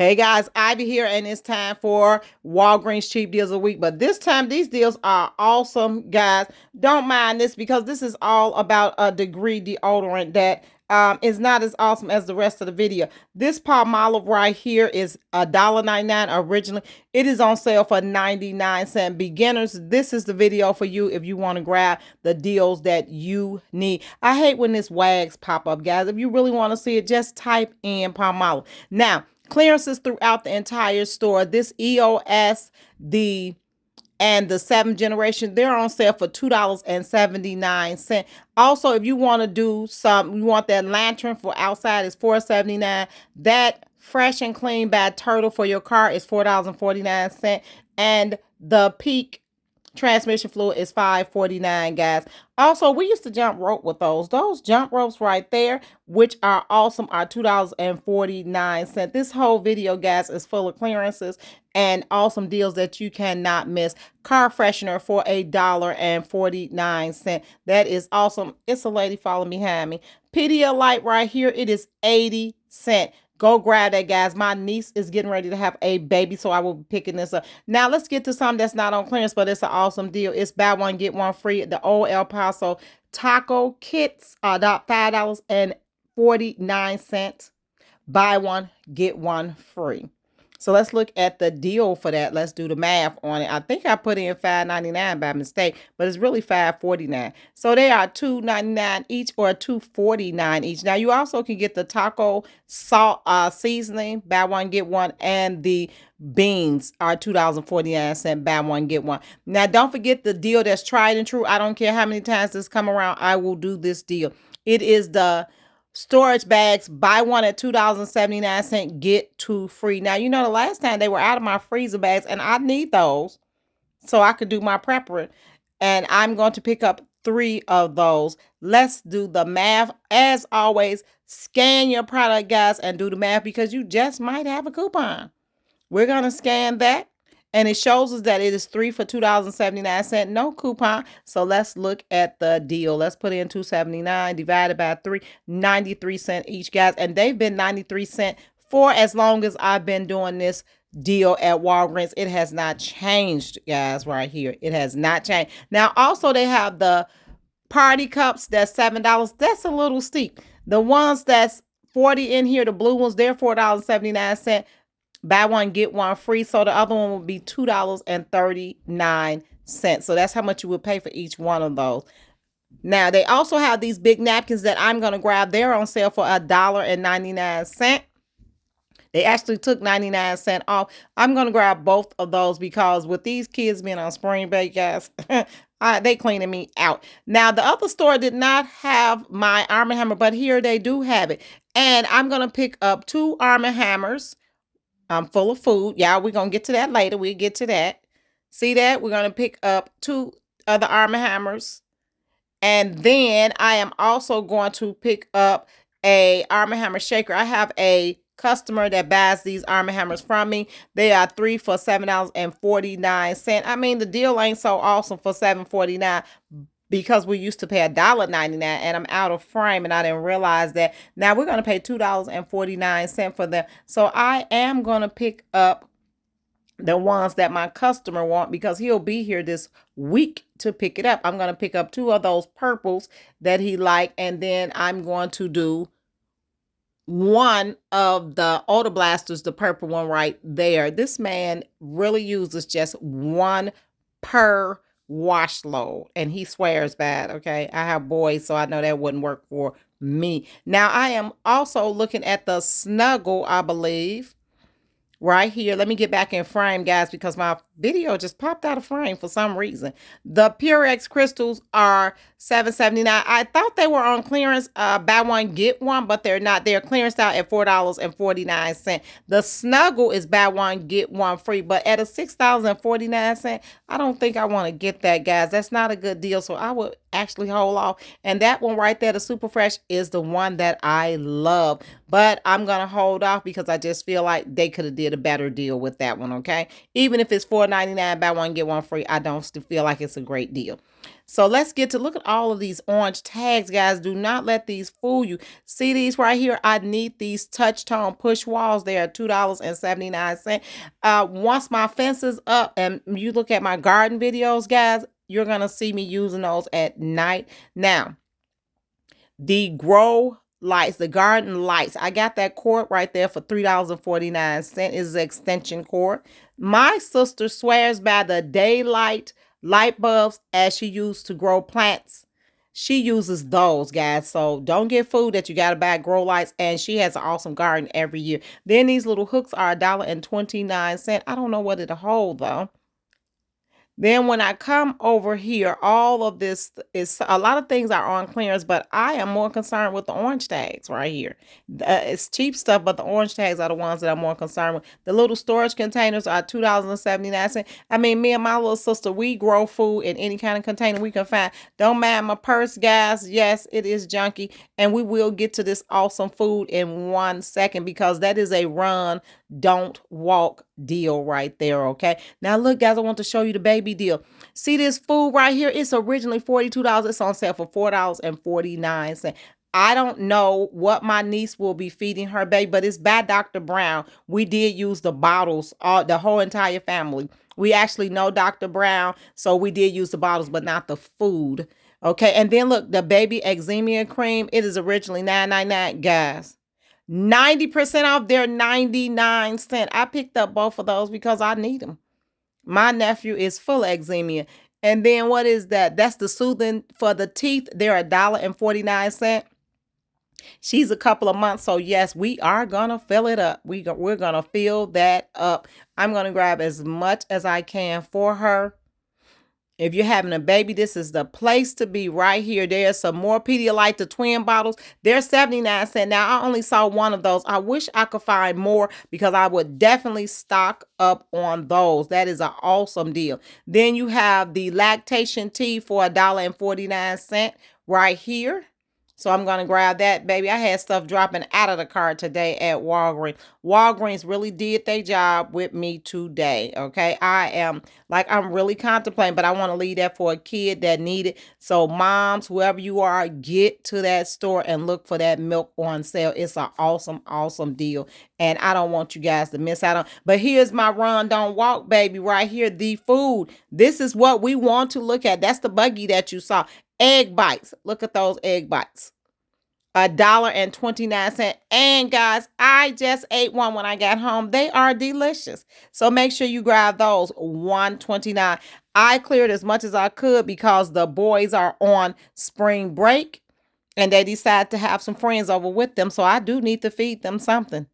Hey guys, Ivy here, and it's time for Walgreens cheap deals of the week. But this time, these deals are awesome, guys. Don't mind this because this is all about a degree deodorant that is not as awesome as the rest of the video. This Palmolive right here is $1.99 originally. It is on sale for 99 cents. Beginners, this is the video for you if you want to grab the deals that you need. I hate when this wags pop up, guys. If you really want to see it, just type in Palmolive. Now, clearances throughout the entire store. This EOS, the 7th generation, they're on sale for $2.79. Also, if you want to do you want that lantern for outside is $4.79. That Fresh and Clean by Turtle for your car is $4.49. And the Peak transmission fluid is $5.49, guys. Also, we used to jump rope with those jump ropes right there, which are awesome, are $2.49. This whole video, guys, is full of clearances and awesome deals that you cannot miss. Car freshener for $1.49. That is awesome. It's a lady following behind me. Pedialyte right here, it is 80 cents. Go grab that, guys. My niece is getting ready to have a baby, so I will be picking this up. Now, let's get to something that's not on clearance, but it's an awesome deal. It's buy one, get one free. The old El Paso taco kits are $5.49. Buy one, get one free. So let's look at the deal for that. Let's do the math on it. I think I put in $5.99 by mistake, but it's really $5.49. So they are $2.99 each or $2.49 each. Now you also can get the taco salt seasoning, buy one get one, and the beans are $2.49. Buy one get one. Now don't forget the deal that's tried and true. I don't care how many times this come around, I will do this deal. It is the storage bags, buy one at $2.79, get two free. Now, you know, the last time they were out of my freezer bags, and I need those so I could do my prepper. And I'm going to pick up 3 of those. Let's do the math. As always, scan your product, guys, and do the math because you just might have a coupon. We're going to scan that. And it shows us that it is 3 for $2.79, no coupon. So let's look at the deal. Let's put in $2.79 divided by 3, 93 cents each, guys. And they've been 93 cents for as long as I've been doing this deal at Walgreens. It has not changed, guys, right here. It has not changed. Now, also they have the party cups. That's $7. That's a little steep. The ones that's 40 in here, the blue ones, they're $4.79. Buy one, get one free. So the other one will be $2.39. So that's how much you would pay for each one of those. Now, they also have these big napkins that I'm going to grab. They're on sale for $1.99. They actually took 99 cents off. I'm going to grab both of those because with these kids being on spring break, guys, they cleaning me out. Now, the other store did not have my Arm & Hammer, but here they do have it. And I'm going to pick up 2 Arm & Hammers. Full of food. Y'all, we're going to get to that later. We'll get to that. See that? We're going to pick up 2 other Arm & Hammers. And then I am also going to pick up a Arm & Hammer shaker. I have a customer that buys these Arm & Hammers from me. They are 3 for $7.49. I mean, the deal ain't so awesome for $7.49. Because we used to pay $1.99 and I'm out of frame and I didn't realize that. Now we're going to pay $2.49 for them. So I am going to pick up the ones that my customer want because he'll be here this week to pick it up. I'm going to pick up 2 of those purples that he liked, and then I'm going to do one of the Odor Blasters, the purple one right there. This man really uses just one per wash load, and he swears by it. Okay, I have boys, so I know that wouldn't work for me. Now I am also looking at the Snuggle, I believe, right here. Let me get back in frame, guys, because my video just popped out of frame for some reason. The Purex crystals are $7.79. I thought they were on clearance, buy one get one, but they're not. They're clearance out at $4.49. The Snuggle is buy one get one free, but at a $6.49, I don't think I want to get that, guys. That's not a good deal. So I would actually hold off. And that one right there, the super fresh, is the one that I love. But I'm gonna hold off because I just feel like they could have did a better deal with that one. Okay, even if it's $4.99, buy one get one free, I don't still feel like it's a great deal. So let's get to look at all of these orange tags, guys. Do not let these fool you. See these right here? I need these touch tone push walls. They are $2.79. Once my fence is up and you look at my garden videos, guys, you're going to see me using those at night. Now, the grow lights, the garden lights, I got that cord right there for $3.49. Is the extension cord. My sister swears by the daylight light bulbs as she used to grow plants. She uses those, guys. So don't get food that you got to buy grow lights. And she has an awesome garden every year. Then these little hooks are $1.29. I don't know what it'll hold though. Then when I come over here, all of this is a lot of things are on clearance, but I am more concerned with the orange tags right here. It's cheap stuff, but the orange tags are the ones that I'm more concerned with. The little storage containers are $2.79. I mean, me and my little sister, we grow food in any kind of container we can find. Don't mind my purse, guys. Yes, it is junky, and we will get to this awesome food in 1 second because that is a run, don't walk deal right there. Okay, now look, guys, I want to show you the baby deal. See this food right here? It's originally $42. It's on sale for $4.49. I don't know what my niece will be feeding her baby, but it's by Dr. Brown. We did use the bottles, the whole entire family. We actually know Dr. Brown, so we did use the bottles, but not the food. Okay, and then look, the baby eczema cream, it is originally $9.99, guys. 90% off, they're 99¢. I picked up both of those because I need them. My nephew is full of eczema. And then what is that? That's the soothing for the teeth. They're $1.49. She's a couple of months. So yes, we are gonna fill it up. We're gonna fill that up. I'm gonna grab as much as I can for her. If you're having a baby, this is the place to be right here. There's some more Pedialyte, the twin bottles. They're 79¢. Now, I only saw one of those. I wish I could find more because I would definitely stock up on those. That is an awesome deal. Then you have the lactation tea for $1.49 right here. So I'm going to grab that, baby. I had stuff dropping out of the cart today at Walgreens. Walgreens really did their job with me today, okay? I'm really contemplating, but I want to leave that for a kid that need it. So moms, whoever you are, get to that store and look for that milk on sale. It's an awesome, awesome deal. And I don't want you guys to miss out on. But here's my run, don't walk, baby, right here. The food. This is what we want to look at. That's the buggy that you saw. Egg bites. Look at those egg bites. $1.29. And guys, I just ate one when I got home. They are delicious. So make sure you grab those. $1.29. I cleared as much as I could because the boys are on spring break and they decide to have some friends over with them. So I do need to feed them something.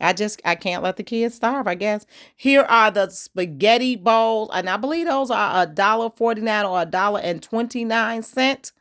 I can't let the kids starve, I guess. Here are the spaghetti bowls, and I believe those are $1.49 or $1.29.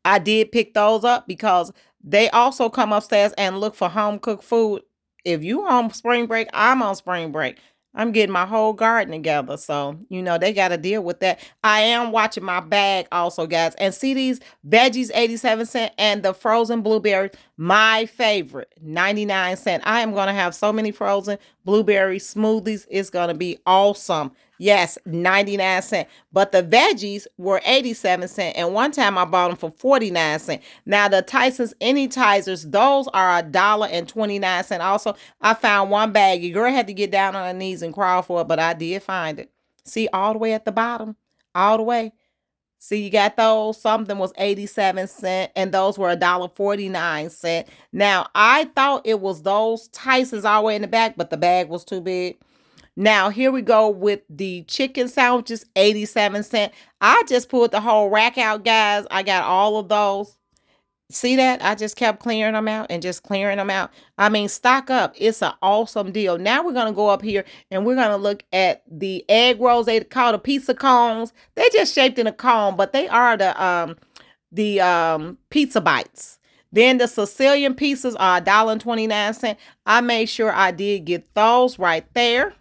I did pick those up because they also come upstairs and look for home cooked food. If you on spring break, I'm on spring break. I'm getting my whole garden together. So, they got to deal with that. I am watching my bag also, guys. And see these veggies, 87¢, and the frozen blueberries, my favorite, 99¢. I am going to have so many frozen blueberry smoothies. It's going to be awesome. Yes, 99¢. But the veggies were 87¢. And one time I bought them for 49¢. Now the Tyson's Anytizers, those are $1.29. Also, I found one bag. Your girl had to get down on her knees and crawl for it, but I did find it. See, all the way at the bottom. All the way. See, you got those. Something was 87¢, and those were $1.49. Now, I thought it was those Tyson's all the way in the back, but the bag was too big. Now, here we go with the chicken sandwiches, 87¢. I just pulled the whole rack out, guys. I got all of those. See that? I just kept clearing them out and just clearing them out. I mean, stock up. It's an awesome deal. Now we're going to go up here and we're going to look at the egg rolls. They call the pizza cones. They're just shaped in a cone, but they are the pizza bites. Then the Sicilian pieces are $1.29. I made sure I did get those right there.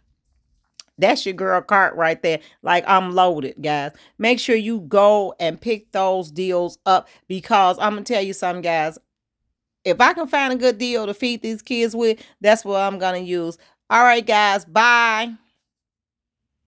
That's your girl cart right there. Like, I'm loaded, guys. Make sure you go and pick those deals up, because I'm gonna tell you something, guys. If I can find a good deal to feed these kids with, that's what I'm gonna use. All right, guys. Bye.